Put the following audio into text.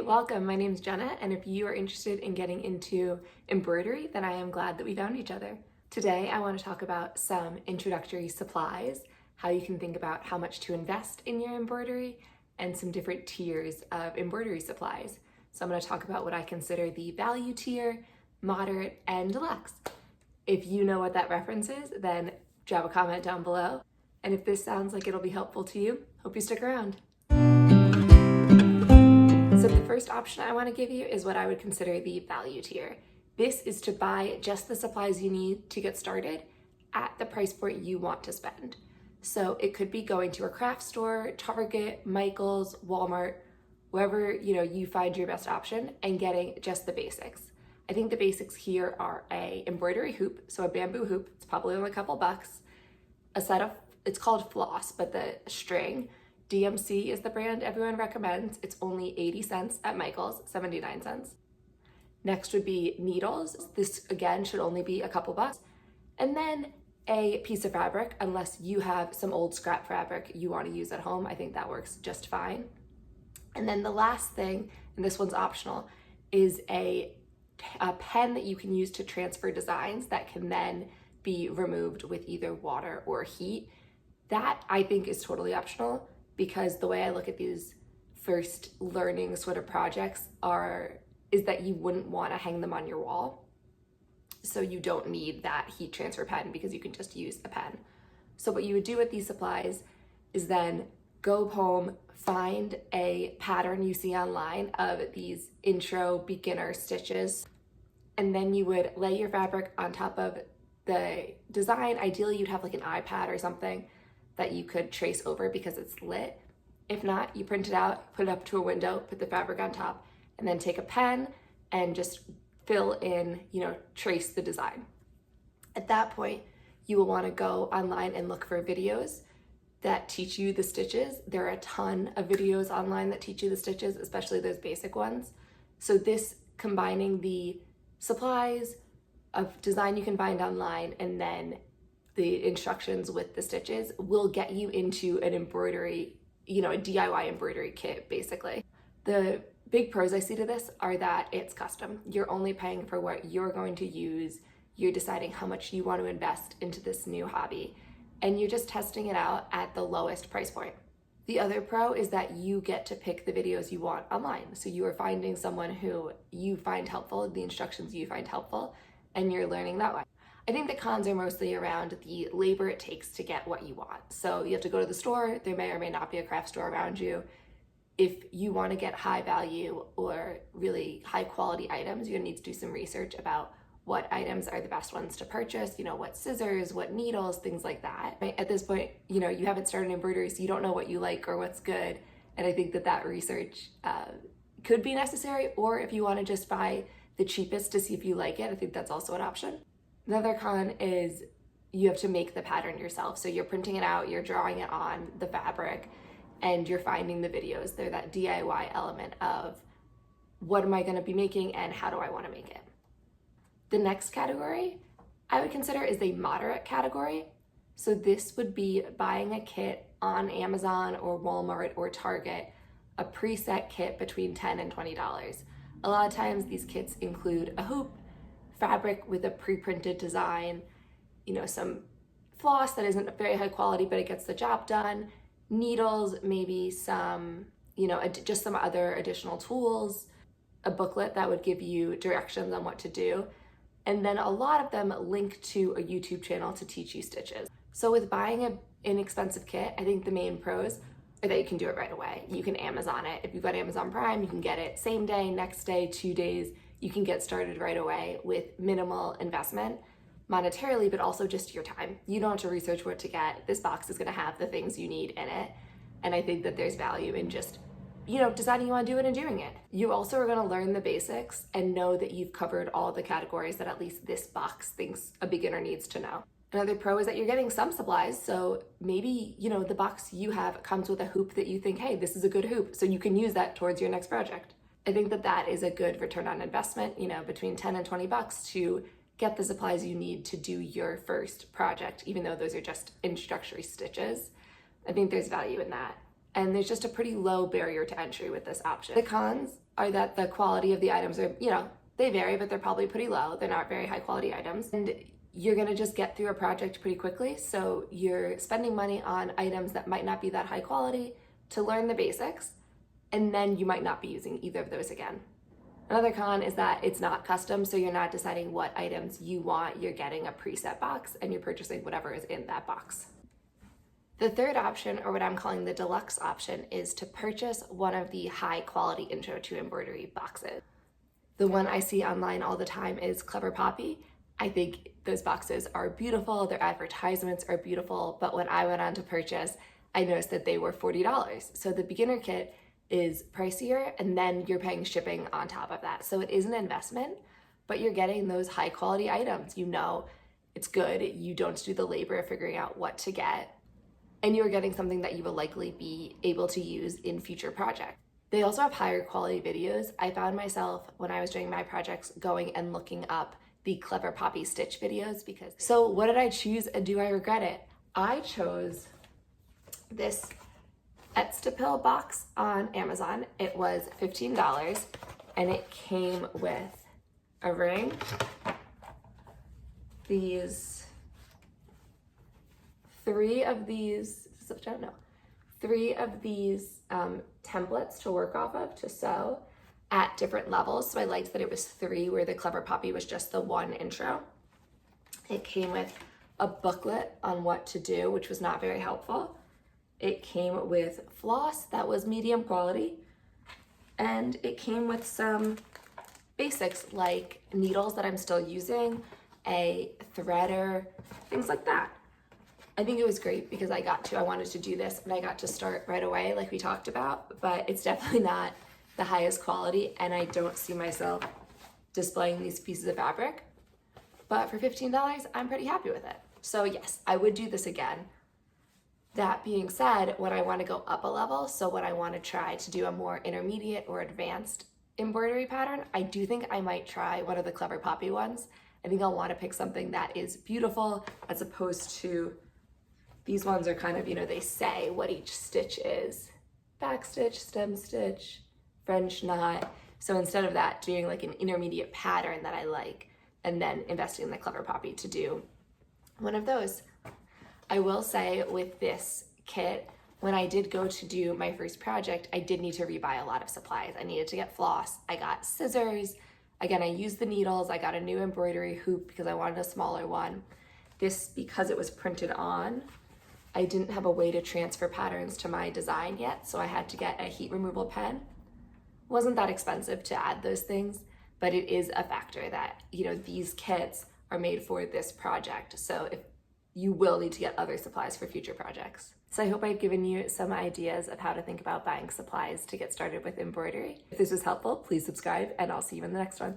welcome. My name is Jenna, and if you are interested in getting into embroidery, then I am glad that we found each other. Today, I want to talk about some introductory supplies, how you can think about how much to invest in your embroidery, and some different tiers of embroidery supplies. So I'm going to talk about what I consider the value tier, moderate, and deluxe. If you know what that reference is, then drop a comment down below. And if this sounds like it'll be helpful to you, hope you stick around. So the first option I want to give you is what I would consider the value tier. This is to buy just the supplies you need to get started at the price point you want to spend. So it could be going to a craft store, Target, Michael's, Walmart, wherever you find your best option, and getting just the basics. I think the basics here are a embroidery hoop, so a bamboo hoop. It's probably only a couple bucks. A set of, it's called floss, but the string. DMC is the brand everyone recommends. It's only 80 cents at Michael's, 79 cents. Next would be needles. This again should only be a couple bucks. And then a piece of fabric, unless you have some old scrap fabric you want to use at home. I think that works just fine. And then the last thing, and this one's optional, is a pen that you can use to transfer designs that can then be removed with either water or heat. That I think is totally optional, because the way I look at these first learning sort of projects is that you wouldn't want to hang them on your wall. So you don't need that heat transfer pen because you can just use a pen. So what you would do with these supplies is then go home, find a pattern you see online of these intro beginner stitches, and then you would lay your fabric on top of the design. Ideally, you'd have like an iPad or something that you could trace over because it's lit. If not, you print it out, put it up to a window, put the fabric on top, and then take a pen and just fill in, trace the design. At that point, you will want to go online and look for videos that teach you the stitches. There are a ton of videos online that teach you the stitches, especially those basic ones. So this, combining the supplies of design you can find online and then the instructions with the stitches, will get you into an embroidery, a DIY embroidery kit, basically. The big pros I see to this are that it's custom. You're only paying for what you're going to use. You're deciding how much you want to invest into this new hobby, and you're just testing it out at the lowest price point. The other pro is that you get to pick the videos you want online. So you are finding someone who you find helpful, the instructions you find helpful, and you're learning that way. I think the cons are mostly around the labor it takes to get what you want. So you have to go to the store. There may or may not be a craft store around you. If you want to get high value or really high quality items, you're gonna need to do some research about what items are the best ones to purchase, what scissors, what needles, things like that. At this point, you haven't started embroidery, so you don't know what you like or what's good. And I think that research could be necessary, or if you want to just buy the cheapest to see if you like it, I think that's also an option. Another con is you have to make the pattern yourself. So you're printing it out, you're drawing it on the fabric, and you're finding the videos. They're that DIY element of what am I going to be making and how do I want to make it. The next category I would consider is a moderate category. So this would be buying a kit on Amazon or Walmart or Target, a preset kit between $10 and $20. A lot of times these kits include a hoop, fabric with a pre-printed design, some floss that isn't very high quality, but it gets the job done, needles, maybe some, just some other additional tools, a booklet that would give you directions on what to do. And then a lot of them link to a YouTube channel to teach you stitches. So with buying an inexpensive kit, I think the main pros are that you can do it right away. You can Amazon it. If you've got Amazon Prime, you can get it same day, next day, 2 days. You can get started right away with minimal investment monetarily, but also just your time. You don't have to research what to get. This box is going to have the things you need in it. And I think that there's value in just, deciding you want to do it and doing it. You also are going to learn the basics and know that you've covered all the categories that at least this box thinks a beginner needs to know. Another pro is that you're getting some supplies. So maybe, the box you have comes with a hoop that you think, hey, this is a good hoop. So you can use that towards your next project. I think that is a good return on investment, between 10 and 20 bucks to get the supplies you need to do your first project, even though those are just introductory stitches. I think there's value in that. And there's just a pretty low barrier to entry with this option. The cons are that the quality of the items are, they vary, but they're probably pretty low. They're not very high quality items. And you're gonna just get through a project pretty quickly. So you're spending money on items that might not be that high quality to learn the basics, and then you might not be using either of those again. Another con is that it's not custom, so you're not deciding what items you want. You're getting a preset box and you're purchasing whatever is in that box. The third option, or what I'm calling the deluxe option, is to purchase one of the high quality intro to embroidery boxes. The one I see online all the time is Clever Poppy. I think those boxes are beautiful, their advertisements are beautiful, but when I went on to purchase, I noticed that they were $40. So the beginner kit is pricier, and then you're paying shipping on top of that. So it is an investment, but you're getting those high quality items. You know it's good, you don't do the labor of figuring out what to get, and you're getting something that you will likely be able to use in future projects. They also have higher quality videos. I found myself, when I was doing my projects, going and looking up the Clever Poppy stitch videos because... So what did I choose, and do I regret it? I chose this Etstapil box on Amazon. It was $15, and it came with a ring, these three of these templates to work off of to sew at different levels. So I liked that it was 3, where the Clever Poppy was just the 1 intro. It came with a booklet on what to do, which was not very helpful. It came with floss that was medium quality, and it came with some basics like needles that I'm still using, a threader, things like that. I think it was great because I wanted to do this and I got to start right away like we talked about, but it's definitely not the highest quality, and I don't see myself displaying these pieces of fabric. But for $15, I'm pretty happy with it. So yes, I would do this again. That being said, when I want to go up a level, so when I want to try to do a more intermediate or advanced embroidery pattern, I do think I might try one of the Clever Poppy ones. I think I'll want to pick something that is beautiful, as opposed to these ones are kind of, they say what each stitch is. Back stitch, stem stitch, French knot. So instead of that, doing like an intermediate pattern that I like, and then investing in the Clever Poppy to do one of those. I will say with this kit, when I did go to do my first project, I did need to rebuy a lot of supplies. I needed to get floss, I got scissors, again, I used the needles, I got a new embroidery hoop because I wanted a smaller one. This, because it was printed on, I didn't have a way to transfer patterns to my design yet, so I had to get a heat removal pen. It wasn't that expensive to add those things, but it is a factor that, these kits are made for this project. So if you will need to get other supplies for future projects. So I hope I've given you some ideas of how to think about buying supplies to get started with embroidery. If this was helpful, please subscribe, and I'll see you in the next one.